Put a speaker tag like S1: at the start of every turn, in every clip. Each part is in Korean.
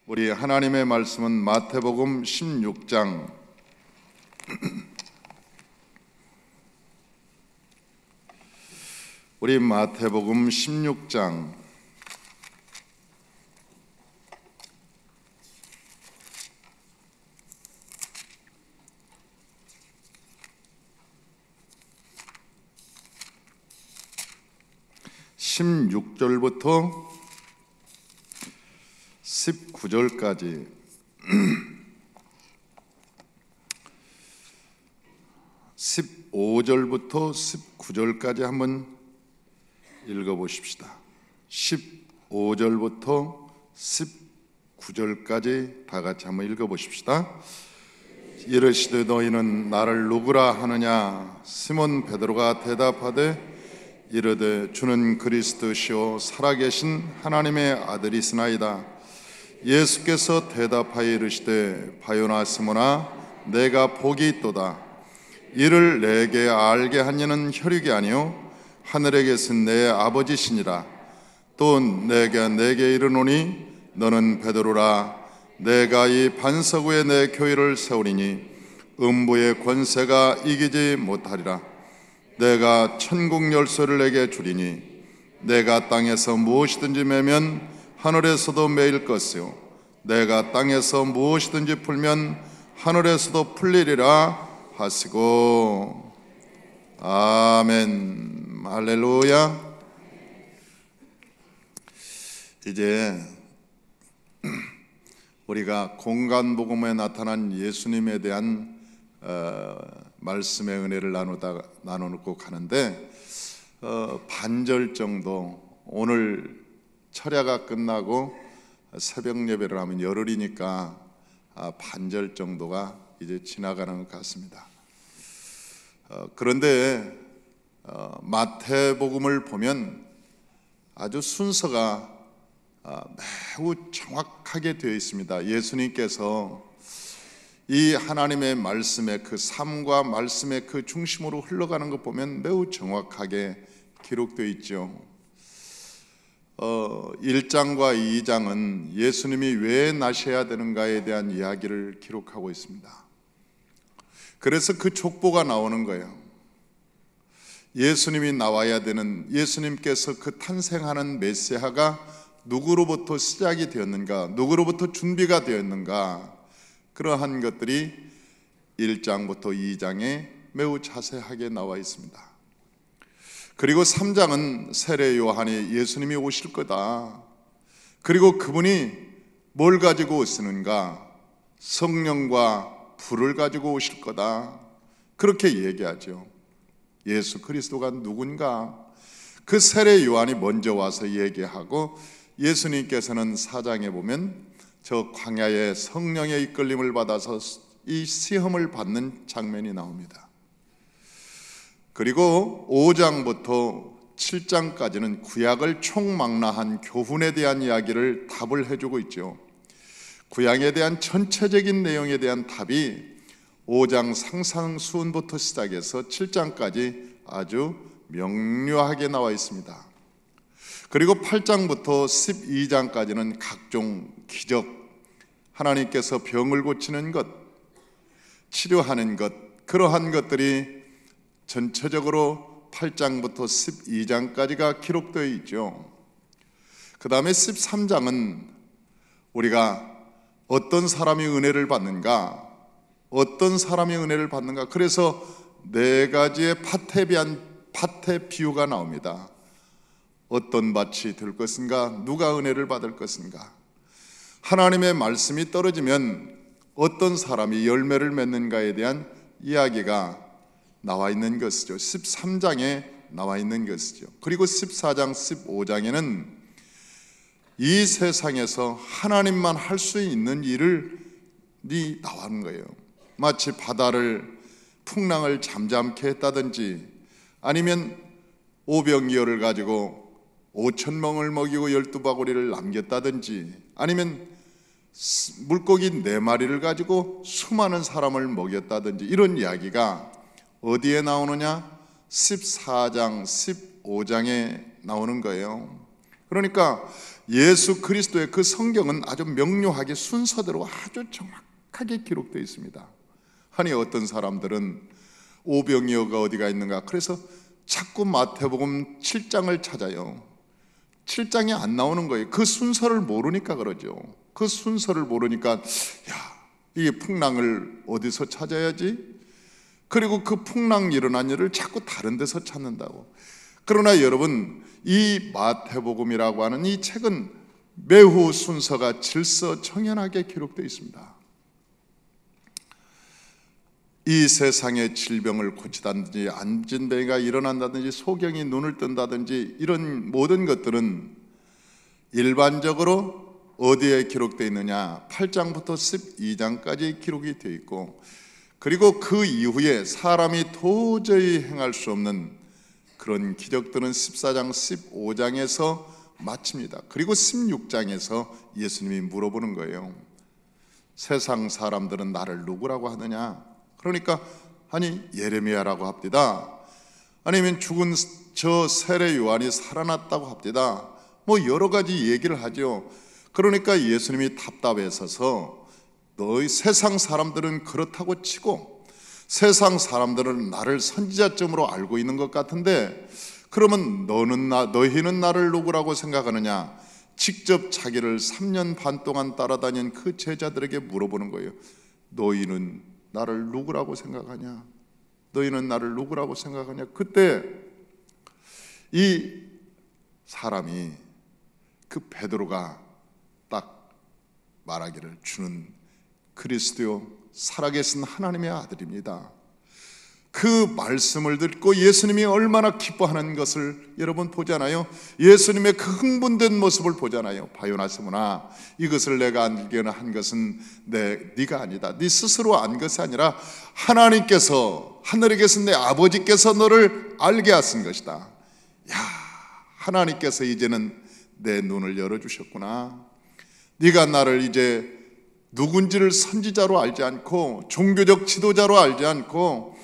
S1: 우리 하나님의 말씀은 마태복음 16장 우리 마태복음 16장 16절부터 19절까지 15절부터 19절까지 한번 읽어보십시다. 15절부터 19절까지 다 같이 한번 읽어보십시다. 이르시되 너희는 나를 누구라 하느냐? 시몬 베드로가 대답하되 이르되 주는 그리스도시요 살아계신 하나님의 아들이시나이다. 예수께서 대답하여 이르시되 바요나 시몬아 내가 복이 있도다. 이를 내게 알게 한 이는 혈육이 아니요 하늘에 계신 내 아버지시니라. 또 내게 이르노니 너는 베드로라. 내가 이 반석 위에 내 교회를 세우리니 음부의 권세가 이기지 못하리라. 내가 천국 열쇠를 내게 주리니 내가 땅에서 무엇이든지 매면 하늘에서도 매일 것이요 내가 땅에서 무엇이든지 풀면 하늘에서도 풀리리라 하시고. 아멘. 할렐루야. 이제 우리가 공간복음에 나타난 예수님에 대한 말씀의 은혜를 나누고 가는데 반절 정도, 오늘 철야가 끝나고 새벽 예배를 하면 열흘이니까 반절 정도가 이제 지나가는 것 같습니다. 그런데 마태복음을 보면 아주 순서가 매우 정확하게 되어 있습니다. 예수님께서 이 하나님의 말씀의 그 삶과 말씀의 그 중심으로 흘러가는 것 보면 매우 정확하게 기록되어 있죠. 1장과 2장은 예수님이 왜 나셔야 되는가에 대한 이야기를 기록하고 있습니다. 그래서 그 족보가 나오는 거예요. 예수님이 나와야 되는, 예수님께서 그 탄생하는 메시아가 누구로부터 시작이 되었는가, 누구로부터 준비가 되었는가, 그러한 것들이 1장부터 2장에 매우 자세하게 나와 있습니다. 그리고 3장은 세례 요한이 예수님이 오실 거다. 그리고 그분이 뭘 가지고 오시는가? 성령과 불을 가지고 오실 거다. 그렇게 얘기하죠. 예수 그리스도가 누군가? 그 세례 요한이 먼저 와서 얘기하고, 예수님께서는 4장에 보면 저 광야에 성령의 이끌림을 받아서 이 시험을 받는 장면이 나옵니다. 그리고 5장부터 7장까지는 구약을 총망라한 교훈에 대한 이야기를 답을 해주고 있죠. 구약에 대한 전체적인 내용에 대한 답이 5장 상상수훈부터 시작해서 7장까지 아주 명료하게 나와 있습니다. 그리고 8장부터 12장까지는 각종 기적, 하나님께서 병을 고치는 것, 치료하는 것, 그러한 것들이 전체적으로 8장부터 12장까지가 기록되어 있죠. 그 다음에 13장은 우리가 어떤 사람이 은혜를 받는가, 어떤 사람이 은혜를 받는가, 그래서 4가지의 밭의 비유가 나옵니다. 어떤 밭이 될 것인가, 누가 은혜를 받을 것인가, 하나님의 말씀이 떨어지면 어떤 사람이 열매를 맺는가에 대한 이야기가 나와 있는 것이죠. 13장에 나와 있는 것이죠. 그리고 14장, 15장에는 이 세상에서 하나님만 할 수 있는 일이 나오는 거예요. 마치 바다를, 풍랑을 잠잠케 했다든지, 아니면 오병이어를 가지고 5,000명을 먹이고 12바구리를 남겼다든지, 아니면 물고기 4마리를 가지고 수많은 사람을 먹였다든지, 이런 이야기가 어디에 나오느냐? 14장, 15장에 나오는 거예요. 그러니까 예수 그리스도의 그 성경은 아주 명료하게 순서대로 아주 정확하게 기록되어 있습니다. 아니 어떤 사람들은 오병이어가 어디가 있는가 그래서 자꾸 마태복음 7장을 찾아요. 7장이 안 나오는 거예요. 그 순서를 모르니까 그러죠. 그 순서를 모르니까 야, 이 풍랑을 어디서 찾아야지? 그리고 그 풍랑 일어난 일을 자꾸 다른 데서 찾는다고. 그러나 여러분, 이 마태복음이라고 하는 이 책은 매우 순서가 질서정연하게 기록되어 있습니다. 이 세상의 질병을 고치다든지 안진뱅이가 일어난다든지 소경이 눈을 뜬다든지 이런 모든 것들은 일반적으로 어디에 기록되어 있느냐? 8장부터 12장까지 기록이 되어 있고, 그리고 그 이후에 사람이 도저히 행할 수 없는 그런 기적들은 14장, 15장에서 마칩니다. 그리고 16장에서 예수님이 물어보는 거예요. 세상 사람들은 나를 누구라고 하느냐? 그러니까 아니 예레미야라고 합디다. 아니면 죽은 저 세례 요한이 살아났다고 합디다. 뭐 여러 가지 얘기를 하죠. 그러니까 예수님이 답답해 서서 너희 세상 사람들은 그렇다고 치고 세상 사람들은 나를 선지자점으로 알고 있는 것 같은데 그러면 너희는 나를 누구라고 생각하느냐? 직접 자기를 3년 반 동안 따라다닌 그 제자들에게 물어보는 거예요. 너희는 나를 누구라고 생각하냐? 너희는 나를 누구라고 생각하냐? 그때 이 사람이 그 베드로가 딱 말하기를 주는 그리스도요 살아계신 하나님의 아들입니다. 그 말씀을 듣고 예수님이 얼마나 기뻐하는 것을 여러분 보잖아요. 예수님의 그 흥분된 모습을 보잖아요. 바요나스무나 이것을 내가 알게 한 것은 네가 아니다. 네 스스로 안 것이 아니라 하나님께서 하늘에 계신 내 아버지께서 너를 알게 하신 것이다. 야, 하나님께서 이제는 내 눈을 열어주셨구나. 네가 나를 이제 누군지를 선지자로 알지 않고 종교적 지도자로 알지 않고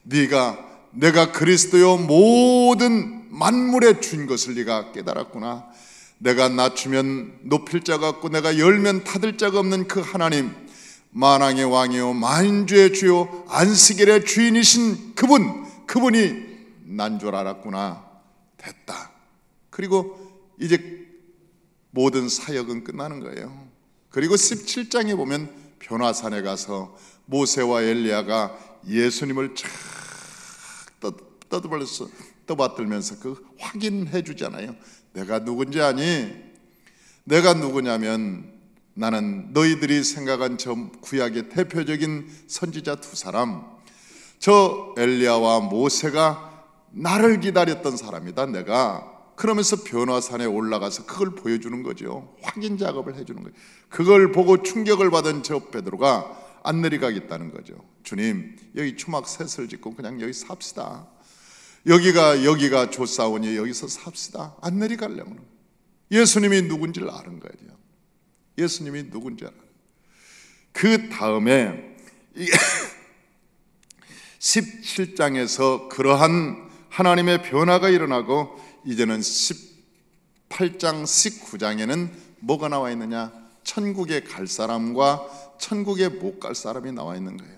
S1: 내가 그리스도요 모든 만물의 주인 것을 네가 깨달았구나. 내가 낮추면 높일 자가 없고 내가 열면 닫을 자가 없는 그 하나님, 만왕의 왕이요 만주의 주요 안식일의 주인이신 그분이 난 줄 알았구나. 됐다. 그리고 이제 모든 사역은 끝나는 거예요. 그리고 17장에 보면 변화산에 가서 모세와 엘리야가 예수님을 쫙 떠받들면서 그 확인해 주잖아요. 내가 누군지 아니? 내가 누구냐면 나는 너희들이 생각한 저 구약의 대표적인 선지자 두 사람, 저 엘리야와 모세가 나를 기다렸던 사람이다. 내가 그러면서 변화산에 올라가서 그걸 보여주는 거죠. 확인 작업을 해주는 거예요. 그걸 보고 충격을 받은 저 베드로가 안 내려가겠다는 거죠. 주님, 여기 초막 셋을 짓고 그냥 여기 삽시다. 여기가 좋사오니 여기서 삽시다. 안 내려가려면 예수님이 누군지를 아는 거예요. 예수님이 누군지 알아요. 그 다음에 17장에서 그러한 하나님의 변화가 일어나고 이제는 18장, 19장에는 뭐가 나와 있느냐? 천국에 갈 사람과 천국에 못 갈 사람이 나와 있는 거예요.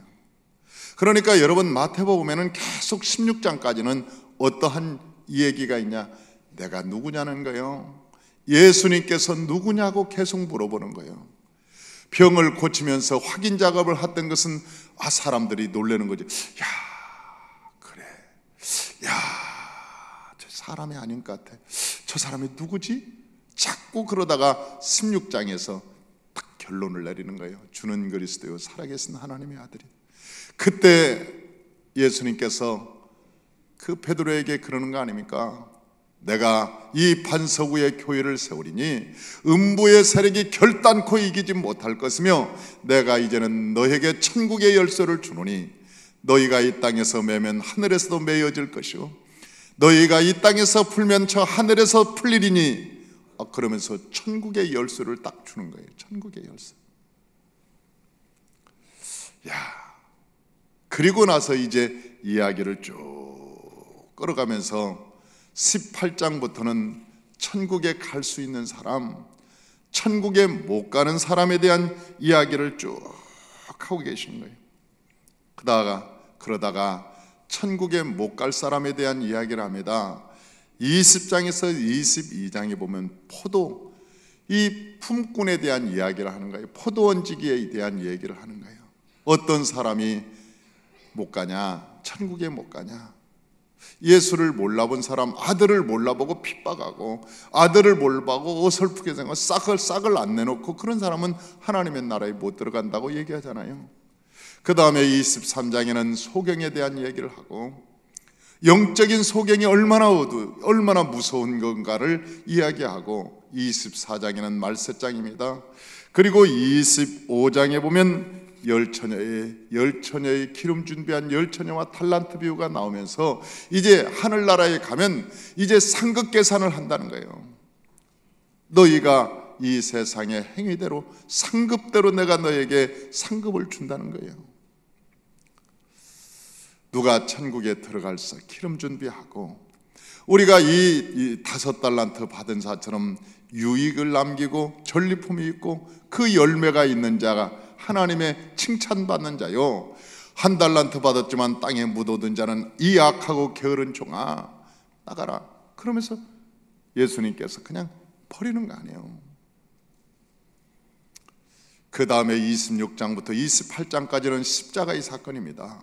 S1: 그러니까 여러분 마태복음에는 계속 16장까지는 어떠한 얘기가 있냐? 내가 누구냐는 거예요. 예수님께서 누구냐고 계속 물어보는 거예요. 병을 고치면서 확인 작업을 했던 것은 사람들이 놀라는 거죠. 야, 그래. 야, 저 사람이 아닌 것 같아. 저 사람이 누구지? 자꾸 그러다가 16장에서 딱 결론을 내리는 거예요. 주는 그리스도요 살아계신 하나님의 아들이. 그때 예수님께서 그 베드로에게 그러는 거 아닙니까? 내가 이 반석 위에 교회를 세우리니 음부의 세력이 결단코 이기지 못할 것이며 내가 이제는 너에게 천국의 열쇠를 주노니 너희가 이 땅에서 매면 하늘에서도 매어질 것이요 너희가 이 땅에서 풀면 저 하늘에서 풀리리니 그러면서 천국의 열쇠를 딱 주는 거예요. 천국의 열쇠. 야, 그리고 나서 이제 이야기를 쭉 끌어가면서 18장부터는 천국에 갈 수 있는 사람, 천국에 못 가는 사람에 대한 이야기를 쭉 하고 계시는 거예요. 그러다가 천국에 못 갈 사람에 대한 이야기를 합니다. 20장에서 22장에 보면 이 품꾼에 대한 이야기를 하는 거예요. 포도원지기에 대한 얘기를 하는 거예요. 어떤 사람이 못 가냐? 천국에 못 가냐? 예수를 몰라본 사람, 아들을 몰라보고 핍박하고, 아들을 몰라보고 어설프게 생각하고 싹을 안 내놓고, 그런 사람은 하나님의 나라에 못 들어간다고 얘기하잖아요. 그 다음에 23장에는 소경에 대한 얘기를 하고, 영적인 소경이 얼마나 무서운 건가를 이야기하고, 24장에는 말세장입니다. 그리고 25장에 보면 열처녀의 기름 준비한 열처녀와 탈란트 비유가 나오면서 이제 하늘나라에 가면 이제 상급 계산을 한다는 거예요. 너희가 이 세상의 행위대로 상급대로 내가 너에게 상급을 준다는 거예요. 누가 천국에 들어갈서 기름 준비하고, 우리가 이 5달란트 받은 자처럼 유익을 남기고 전리품이 있고 그 열매가 있는 자가 하나님의 칭찬받는 자요, 1달란트 받았지만 땅에 묻어둔 자는 이 악하고 게으른 종아 나가라. 그러면서 예수님께서 그냥 버리는 거 아니에요. 그 다음에 26장부터 28장까지는 십자가의 사건입니다.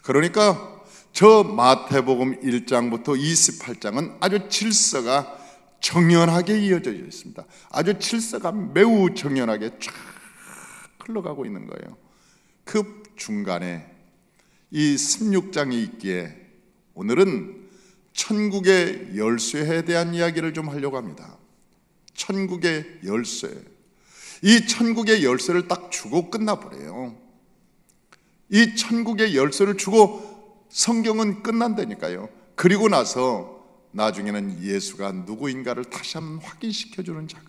S1: 그러니까 저 마태복음 1장부터 28장은 아주 질서가 정연하게 이어져 있습니다. 아주 질서가 매우 정연하게 쫙 흘러가고 있는 거예요. 그 중간에 이 16장이 있기에 오늘은 천국의 열쇠에 대한 이야기를 좀 하려고 합니다. 천국의 열쇠. 이 천국의 열쇠를 딱 주고 끝나버려요. 이 천국의 열쇠를 주고 성경은 끝난다니까요. 그리고 나서 나중에는 예수가 누구인가를 다시 한번 확인시켜주는 작업.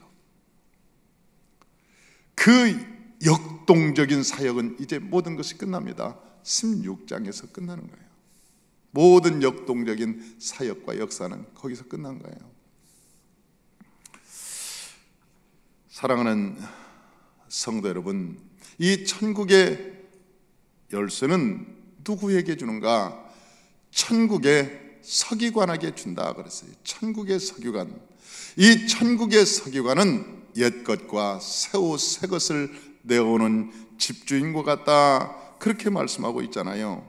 S1: 그 역동적인 사역은 이제 모든 것이 끝납니다. 16장에서 끝나는 거예요. 모든 역동적인 사역과 역사는 거기서 끝난 거예요. 사랑하는 성도 여러분, 이 천국의 열쇠는 누구에게 주는가? 천국의 서기관에게 준다 그랬어요. 천국의 서기관. 이 천국의 서기관은 옛것과 새 것을 내오는 집주인과 같다, 그렇게 말씀하고 있잖아요.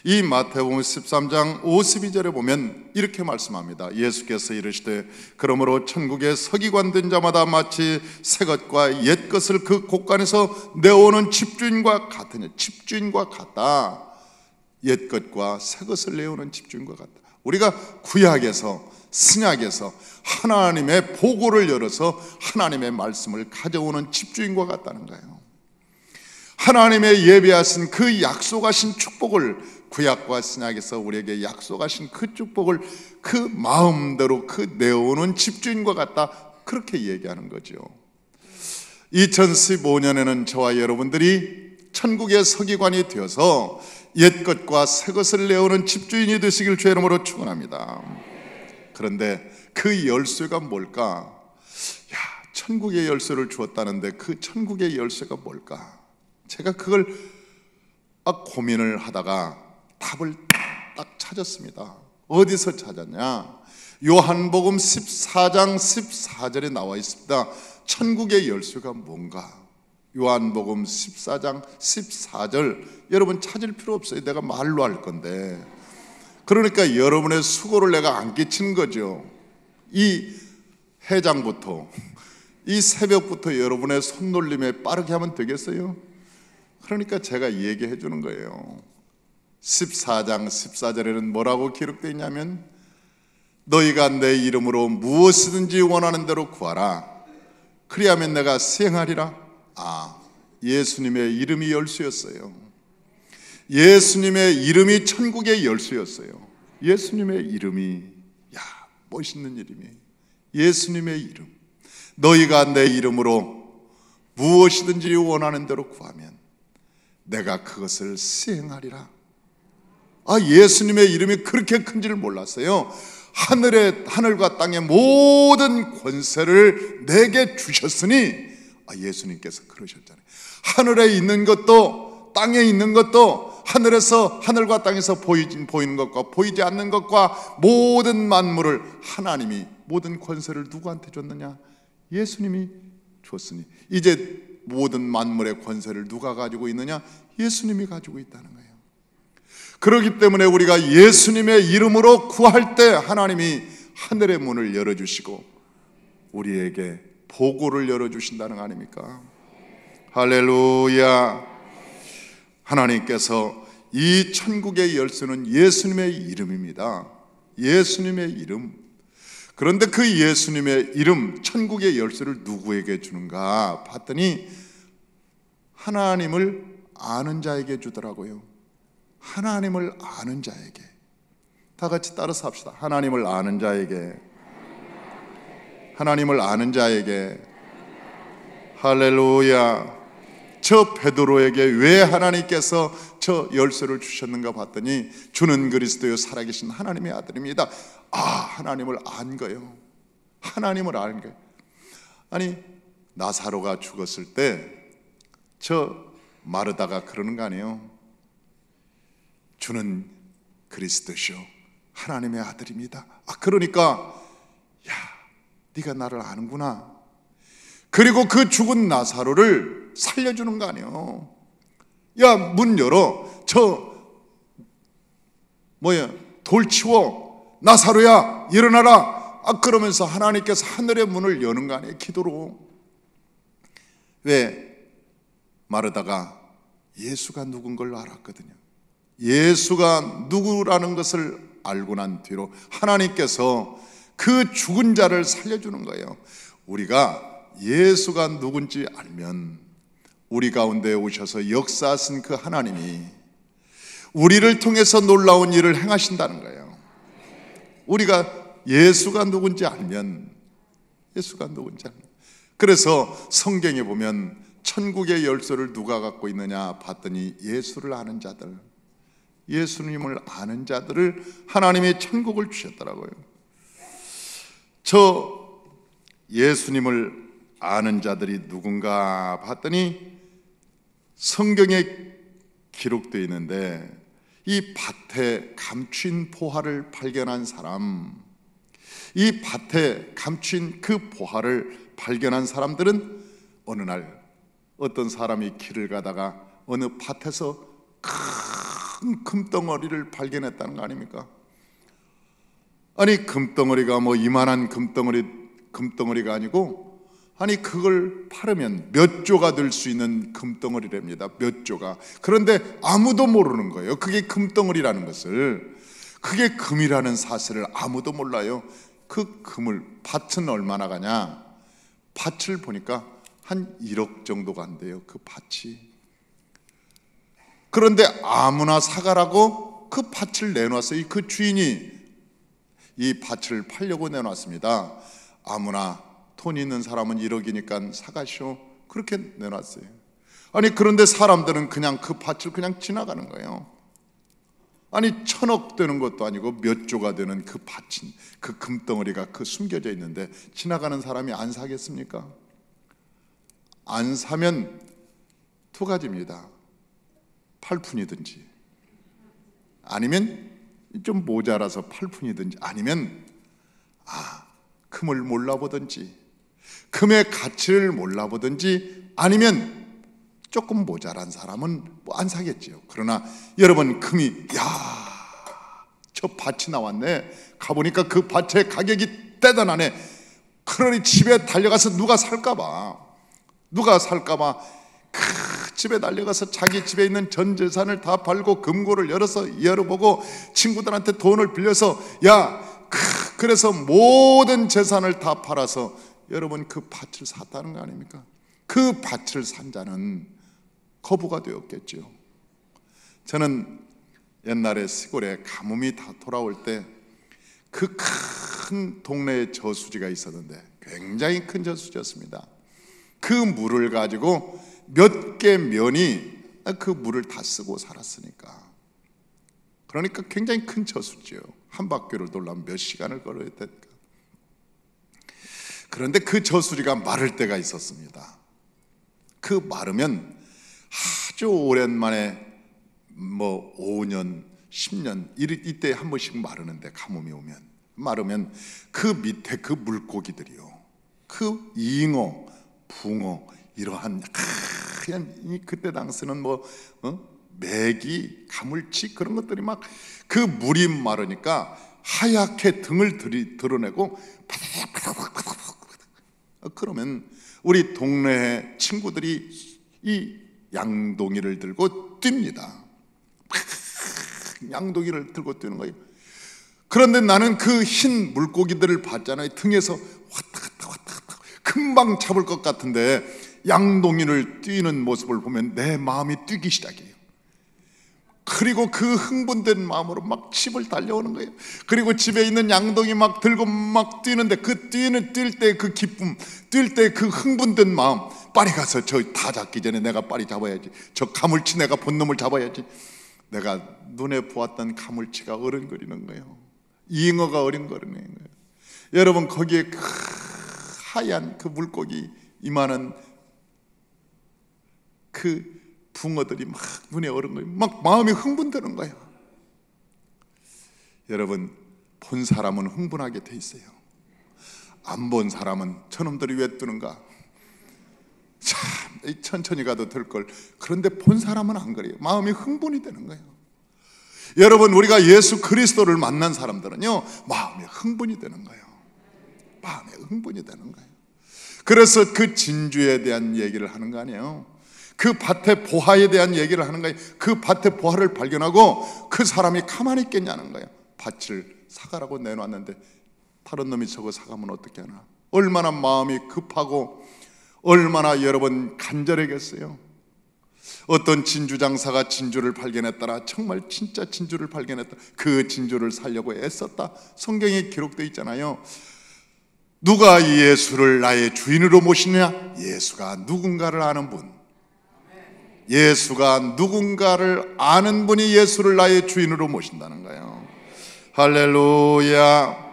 S1: 이 마태복음 13장 52절에 보면 이렇게 말씀합니다. 예수께서 이르시되 그러므로 천국의 서기관 된 자마다 마치 새 것과 옛 것을 그 곳간에서 내오는 집주인과 같으니, 집주인과 같다. 옛 것과 새 것을 내오는 집주인과 같다. 우리가 구약에서 신약에서 하나님의 보고를 열어서 하나님의 말씀을 가져오는 집주인과 같다는 거예요. 하나님의 예비하신 그 약속하신 축복을, 구약과 신약에서 우리에게 약속하신 그 축복을 그 마음대로 그 내오는 집주인과 같다, 그렇게 얘기하는 거죠. 2015년에는 저와 여러분들이 천국의 서기관이 되어서 옛것과 새것을 내오는 집주인이 되시길 주의 이름으로 축원합니다. 그런데 그 열쇠가 뭘까? 천국의 열쇠를 주었다는데 그 천국의 열쇠가 뭘까? 제가 그걸 고민을 하다가 답을 딱 찾았습니다. 어디서 찾았냐? 요한복음 14장 14절에 나와 있습니다. 천국의 열쇠가 뭔가? 요한복음 14장 14절, 여러분 찾을 필요 없어요. 내가 말로 할 건데. 그러니까 여러분의 수고를 내가 안 끼치는 거죠. 이 해장부터, 이 새벽부터 여러분의 손놀림에 빠르게 하면 되겠어요? 그러니까 제가 얘기해 주는 거예요. 14장 14절에는 뭐라고 기록되어 있냐면, 너희가 내 이름으로 무엇이든지 원하는 대로 구하라. 그리하면 내가 수행하리라. 예수님의 이름이 열쇠였어요. 예수님의 이름이 천국의 열쇠였어요. 예수님의 이름이, 멋있는 이름이 예수님의 이름. 너희가 내 이름으로 무엇이든지 원하는 대로 구하면 내가 그것을 수행하리라. 예수님의 이름이 그렇게 큰지를 몰랐어요. 하늘과 땅의 모든 권세를 내게 주셨으니, 예수님께서 그러셨잖아요. 하늘에 있는 것도 땅에 있는 것도 하늘과 땅에서 보이는 것과 보이지 않는 것과 모든 만물을 하나님이, 모든 권세를 누구한테 줬느냐? 예수님이 줬으니 이제 모든 만물의 권세를 누가 가지고 있느냐? 예수님이 가지고 있다는 거예요. 그렇기 때문에 우리가 예수님의 이름으로 구할 때 하나님이 하늘의 문을 열어주시고 우리에게 보고를 열어주신다는 거 아닙니까? 할렐루야. 하나님께서 이 천국의 열쇠는 예수님의 이름입니다. 예수님의 이름. 그런데 그 예수님의 이름, 천국의 열쇠를 누구에게 주는가 봤더니 하나님을 아는 자에게 주더라고요. 하나님을 아는 자에게. 다 같이 따라서 합시다. 하나님을 아는 자에게. 하나님을 아는 자에게. 할렐루야. 저 베드로에게 왜 하나님께서 저 열쇠를 주셨는가 봤더니 주는 그리스도요 살아계신 하나님의 아들입니다. 하나님을 안 거예요. 하나님을 아는 거예요. 아니, 나사로가 죽었을 때 저 마르다가 그러는 거 아니에요? 주는 그리스도시요 하나님의 아들입니다. 그러니까 야, 네가 나를 아는구나. 그리고 그 죽은 나사로를 살려주는 거 아니에요. 야, 문 열어. 돌 치워. 나사로야, 일어나라. 그러면서 하나님께서 하늘의 문을 여는 거 아니에요, 기도로. 왜? 마르다가 예수가 누군 걸 알았거든요. 예수가 누구라는 것을 알고 난 뒤로 하나님께서 그 죽은 자를 살려주는 거예요. 우리가 예수가 누군지 알면 우리 가운데 오셔서 역사하신 그 하나님이 우리를 통해서 놀라운 일을 행하신다는 거예요. 우리가 예수가 누군지 알면, 그래서 성경에 보면 천국의 열쇠를 누가 갖고 있느냐 봤더니 예수를 아는 자들, 예수님을 아는 자들을 하나님이 천국을 주셨더라고요. 저 예수님을 아는 자들이 누군가 봤더니 성경에 기록되어 있는데 이 밭에 감춘 보화를 발견한 사람, 이 밭에 감춘 그 보화를 발견한 사람들은 어느 날 어떤 사람이 길을 가다가 어느 밭에서 큰 금덩어리를 발견했다는 거 아닙니까? 아니, 금덩어리가 뭐 이만한 금덩어리가 아니고, 아니 그걸 팔으면 몇 조가 될 수 있는 금덩어리랍니다. 몇 조가. 그런데 아무도 모르는 거예요. 그게 금덩어리라는 것을. 그게 금이라는 사실을 아무도 몰라요. 그 금을, 밭은 얼마나 가냐? 밭을 보니까 한 1억 정도가 안 돼요, 그 밭이. 그런데 아무나 사가라고 그 밭을 내놨어요. 그 주인이 이 밭을 팔려고 내놨습니다. 아무나 돈 있는 사람은 1억이니까 사가시오. 그렇게 내놨어요. 아니, 그런데 사람들은 그냥 그 밭을 그냥 지나가는 거예요. 아니, 1,000억 되는 것도 아니고 몇 조가 되는 그 밭인, 그 금덩어리가 그 숨겨져 있는데 지나가는 사람이 안 사겠습니까? 안 사면 두 가지입니다. 팔푼이든지, 아니면 좀 모자라서 팔푼이든지, 아니면 금을 몰라보든지, 금의 가치를 몰라보든지, 아니면 조금 모자란 사람은 뭐 안 사겠지요. 그러나 여러분, 금이, 저 밭이 나왔네. 가보니까 그 밭의 가격이 대단하네. 그러니 집에 달려가서 누가 살까봐 그 집에 달려가서 자기 집에 있는 전 재산을 다 팔고 금고를 열어보고 친구들한테 돈을 빌려서 그래서 모든 재산을 다 팔아서 여러분 그 밭을 샀다는 거 아닙니까? 그 밭을 산 자는 거부가 되었겠죠. 저는 옛날에 시골에 가뭄이 다 돌아올 때 그 큰 동네에 저수지가 있었는데 굉장히 큰 저수지였습니다. 그 물을 가지고 몇 개 면이 그 물을 다 쓰고 살았으니까 그러니까 굉장히 큰 저수지요. 한 바퀴를 돌려면 몇 시간을 걸어야 되니까. 그런데 그 저수지가 마를 때가 있었습니다. 그 마르면 아주 오랜만에 5년, 10년 이때 한 번씩 마르는데, 가뭄이 오면 마르면 그 밑에 그 물고기들이요, 그 잉어, 붕어, 이러한 하얀, 그때 당시는 메기, 가물치 그런 것들이 막, 그 물이 마르니까 하얗게 등을 드러내고 그러면 우리 동네 친구들이 이 양동이를 들고 뜁니다. 양동이를 들고 뛰는 거예요. 그런데 나는 그 흰 물고기들을 봤잖아요. 등에서 왔다 갔다 금방 잡을 것 같은데, 양동이를 뛰는 모습을 보면 내 마음이 뛰기 시작해요. 그리고 그 흥분된 마음으로 막 집을 달려오는 거예요. 그리고 집에 있는 양동이 막 들고 막 뛰는데, 그 뛸 때 그 기쁨, 뛸 때 그 흥분된 마음, 빨리 가서 저 다 잡기 전에 내가 빨리 잡아야지, 저 가물치 내가 본 놈을 잡아야지. 내가 눈에 보았던 가물치가 어른거리는 거예요. 잉어가 어른거리는 거예요. 여러분, 거기에 그 하얀 그 물고기 이만한 그 붕어들이 막 눈에 어른거리고 막 마음이 흥분되는 거예요. 여러분, 본 사람은 흥분하게 돼 있어요. 안 본 사람은 저놈들이 왜 뜨는가, 참 천천히 가도 될걸. 그런데 본 사람은 안 그래요. 마음이 흥분이 되는 거예요. 여러분, 우리가 예수 그리스도를 만난 사람들은요, 마음이 흥분이 되는 거예요. 마음에 흥분이 되는 거예요. 그래서 그 진주에 대한 얘기를 하는 거 아니에요. 그 밭의 보화에 대한 얘기를 하는 거예요. 그 밭의 보화를 발견하고 그 사람이 가만히 있겠냐는 거예요. 밭을 사가라고 내놨는데 다른 놈이 저거 사가면 어떻게 하나. 얼마나 마음이 급하고 얼마나 여러분 간절했겠어요. 어떤 진주 장사가 진주를 발견했더라. 정말 진짜 진주를 발견했다. 그 진주를 살려고 애썼다. 성경에 기록되어 있잖아요. 누가 예수를 나의 주인으로 모시느냐? 예수가 누군가를 아는 분, 예수가 누군가를 아는 분이 예수를 나의 주인으로 모신다는 거예요. 할렐루야.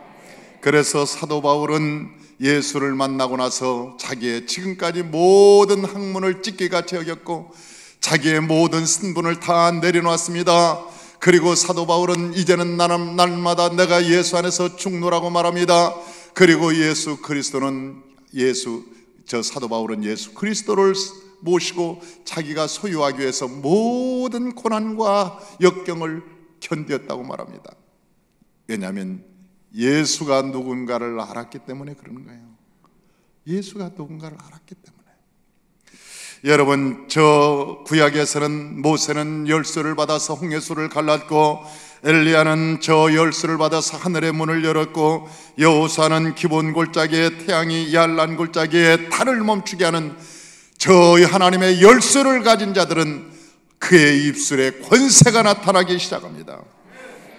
S1: 그래서 사도 바울은 예수를 만나고 나서 자기의 지금까지 모든 학문을 찢기같이 여겼고 자기의 모든 신분을 다 내려놓았습니다. 그리고 사도 바울은 이제는 날마다 내가 예수 안에서 죽노라고 말합니다. 그리고 예수 그리스도는 사도 바울은 예수 그리스도를 모시고 자기가 소유하기 위해서 모든 고난과 역경을 견뎠다고 말합니다. 왜냐하면 예수가 누군가를 알았기 때문에 그러는 거예요. 예수가 누군가를 알았기 때문에. 여러분, 저 구약에서는 모세는 열쇠를 받아서 홍해수를 갈랐고, 엘리야는 저 열쇠를 받아서 하늘의 문을 열었고, 여호수아는 기본 골짜기에 태양이 야란 골짜기에 달을 멈추게 하는 저 하나님의 열쇠를 가진 자들은 그의 입술에 권세가 나타나기 시작합니다.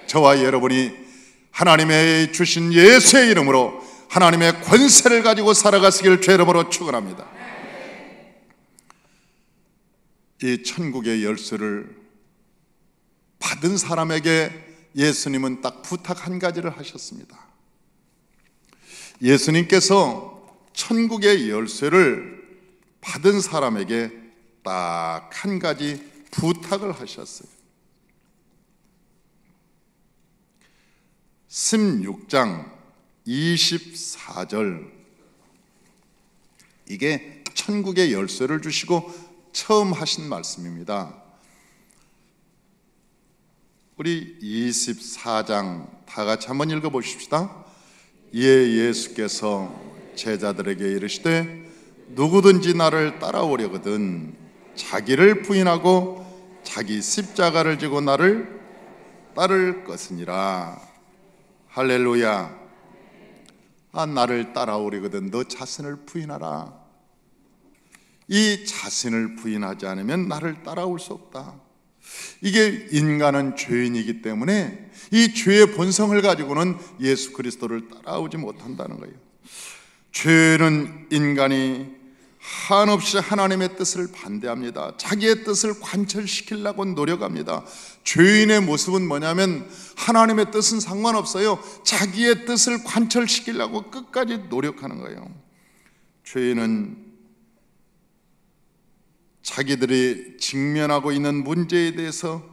S1: 저와 여러분이 하나님의 주신 예수의 이름으로 하나님의 권세를 가지고 살아가시기를 주의 이름으로 축원합니다. 이 천국의 열쇠를 받은 사람에게 예수님은 딱 부탁 한 가지를 하셨습니다. 예수님께서 천국의 열쇠를 받은 사람에게 딱 한 가지 부탁을 하셨어요. 16장 24절, 이게 천국의 열쇠를 주시고 처음 하신 말씀입니다. 우리 24장 다 같이 한번 읽어보십시다. 이에 예수께서 제자들에게 이르시되 누구든지 나를 따라오려거든 자기를 부인하고 자기 십자가를 지고 나를 따를 것이니라. 할렐루야. 나를 따라오려거든 너 자신을 부인하라. 이 자신을 부인하지 않으면 나를 따라올 수 없다. 이게 인간은 죄인이기 때문에 이 죄의 본성을 가지고는 예수 그리스도를 따라오지 못한다는 거예요. 죄는 인간이 한없이 하나님의 뜻을 반대합니다. 자기의 뜻을 관철시키려고 노력합니다. 죄인의 모습은 뭐냐면 하나님의 뜻은 상관없어요. 자기의 뜻을 관철시키려고 끝까지 노력하는 거예요. 죄인은 자기들이 직면하고 있는 문제에 대해서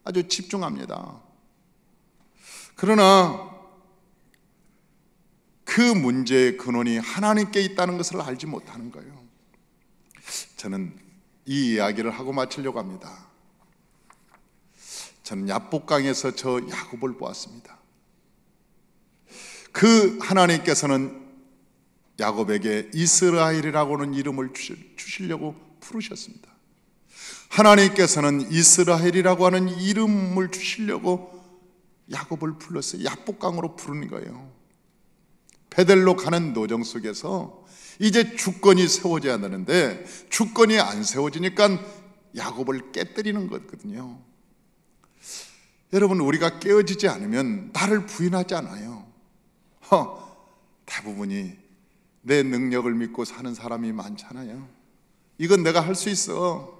S1: 아주 집중합니다. 그러나 그 문제의 근원이 하나님께 있다는 것을 알지 못하는 거예요. 저는 이 이야기를 하고 마치려고 합니다. 저는 야복강에서 저 야곱을 보았습니다. 그 하나님께서는 야곱에게 이스라엘이라고 하는 이름을 주시려고 부르셨습니다. 하나님께서는 이스라엘이라고 하는 이름을 주시려고 야곱을 불렀어요. 야복강으로 부르는 거예요. 베델로 가는 노정 속에서 이제 주권이 세워져야 되는데 주권이 안 세워지니까 야곱을 깨뜨리는 거거든요. 여러분, 우리가 깨어지지 않으면 나를 부인하지 않아요. 대부분이 내 능력을 믿고 사는 사람이 많잖아요. 이건 내가 할 수 있어.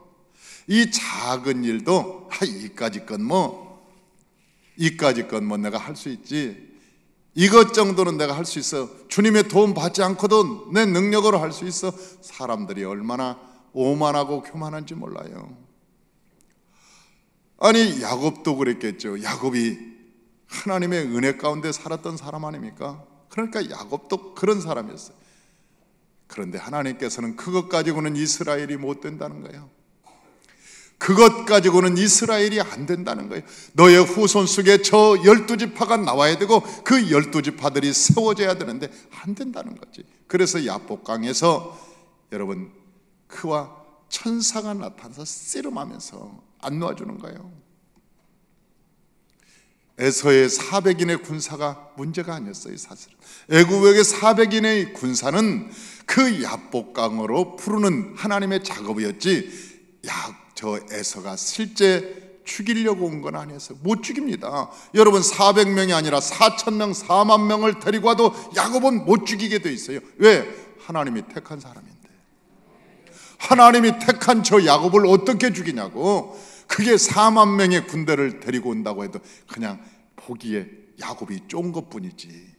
S1: 이 작은 일도 이까짓 건 뭐 내가 할 수 있지. 이것 정도는 내가 할 수 있어. 주님의 도움 받지 않고도 내 능력으로 할 수 있어. 사람들이 얼마나 오만하고 교만한지 몰라요. 아니, 야곱도 그랬겠죠. 야곱이 하나님의 은혜 가운데 살았던 사람 아닙니까? 그러니까 야곱도 그런 사람이었어요. 그런데 하나님께서는 그것 가지고는 이스라엘이 못 된다는 거예요. 그것 가지고는 이스라엘이 안 된다는 거예요. 너의 후손 속에 저 12지파가 나와야 되고 그 12지파들이 세워져야 되는데 안 된다는 거지. 그래서 야복강에서 여러분, 그와 천사가 나타나서 씨름하면서 안 놓아주는 거예요. 에서의 400인의 군사가 문제가 아니었어요. 사실은 애굽의 400인의 군사는 그 야복강으로 푸르는 하나님의 작업이었지, 저 에서가 실제 죽이려고 온 건 아니었어요. 못 죽입니다. 여러분, 400명이 아니라 4,000명, 4만 명을 데리고 와도 야곱은 못 죽이게 돼 있어요. 왜? 하나님이 택한 사람인데. 하나님이 택한 저 야곱을 어떻게 죽이냐고. 그게 4만 명의 군대를 데리고 온다고 해도 그냥 보기에 야곱이 쫀 것뿐이지,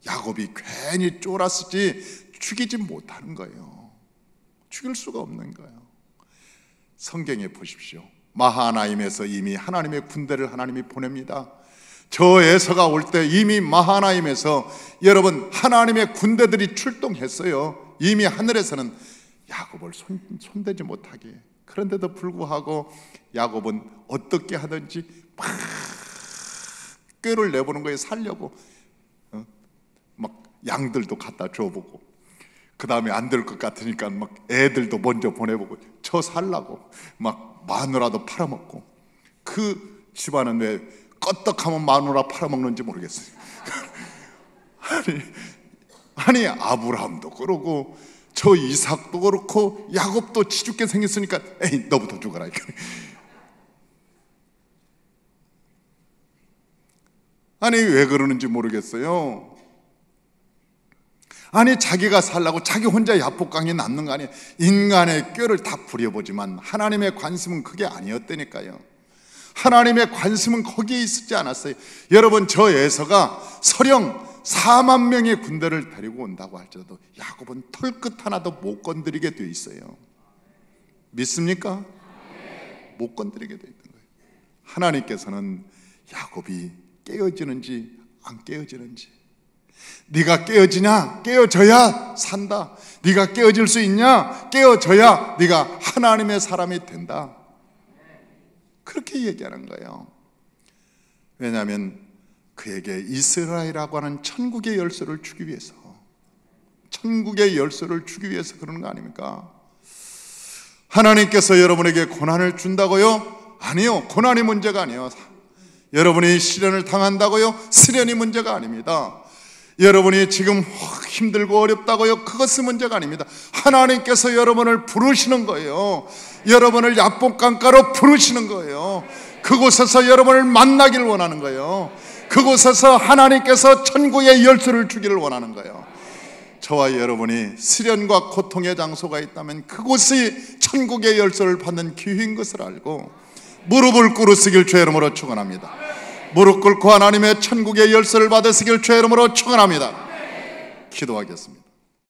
S1: 야곱이 괜히 쫄았지 죽이지 못하는 거예요. 죽일 수가 없는 거예요. 성경에 보십시오. 마하나임에서 이미 하나님의 군대를 하나님이 보냅니다. 저 에서가 올 때 이미 마하나임에서 여러분 하나님의 군대들이 출동했어요. 이미 하늘에서는 야곱을 손대지 못하게. 그런데도 불구하고 야곱은 어떻게 하든지 막 꾀를 내보는 거예요. 살려고. 막 양들도 갖다 줘보고, 그 다음에 안 될 것 같으니까 막 애들도 먼저 보내보고, 저 살라고 막 마누라도 팔아먹고. 그 집안은 왜 껐떡하면 마누라 팔아먹는지 모르겠어요. 아니 아브라함도 그러고 저 이삭도 그렇고 야곱도 치죽게 생겼으니까 에이 너부터 죽어라. 아니 왜 그러는지 모르겠어요. 아니 자기가 살라고 자기 혼자 야복강에 남는 거 아니에요. 인간의 꾀를 다 부려보지만 하나님의 관심은 그게 아니었다니까요. 하나님의 관심은 거기에 있지 않았어요. 여러분, 저 에서가 설령 4만 명의 군대를 데리고 온다고 할지라도 야곱은 털끝 하나도 못 건드리게 돼 있어요. 믿습니까? 못 건드리게 돼 있는 거예요. 하나님께서는 야곱이 깨어지는지 안 깨어지는지, 네가 깨어지냐? 깨어져야 산다. 네가 깨어질 수 있냐? 깨어져야 네가 하나님의 사람이 된다. 그렇게 얘기하는 거예요. 왜냐하면 그에게 이스라엘이라고 하는 천국의 열쇠를 주기 위해서, 천국의 열쇠를 주기 위해서 그러는 거 아닙니까? 하나님께서 여러분에게 고난을 준다고요? 아니요. 고난이 문제가 아니에요. 여러분이 시련을 당한다고요? 시련이 문제가 아닙니다. 여러분이 지금 힘들고 어렵다고요? 그것은 문제가 아닙니다. 하나님께서 여러분을 부르시는 거예요. 여러분을 야복강가로 부르시는 거예요. 그곳에서 여러분을 만나길 원하는 거예요. 그곳에서 하나님께서 천국의 열쇠를 주기를 원하는 거예요. 저와 여러분이 시련과 고통의 장소가 있다면 그곳이 천국의 열쇠를 받는 기회인 것을 알고 무릎을 꿇으시길 주의 이름으로 축원합니다. 무릎 꿇고 하나님의 천국의 열쇠를 받으시길 주의 이름으로 축원합니다. 기도하겠습니다.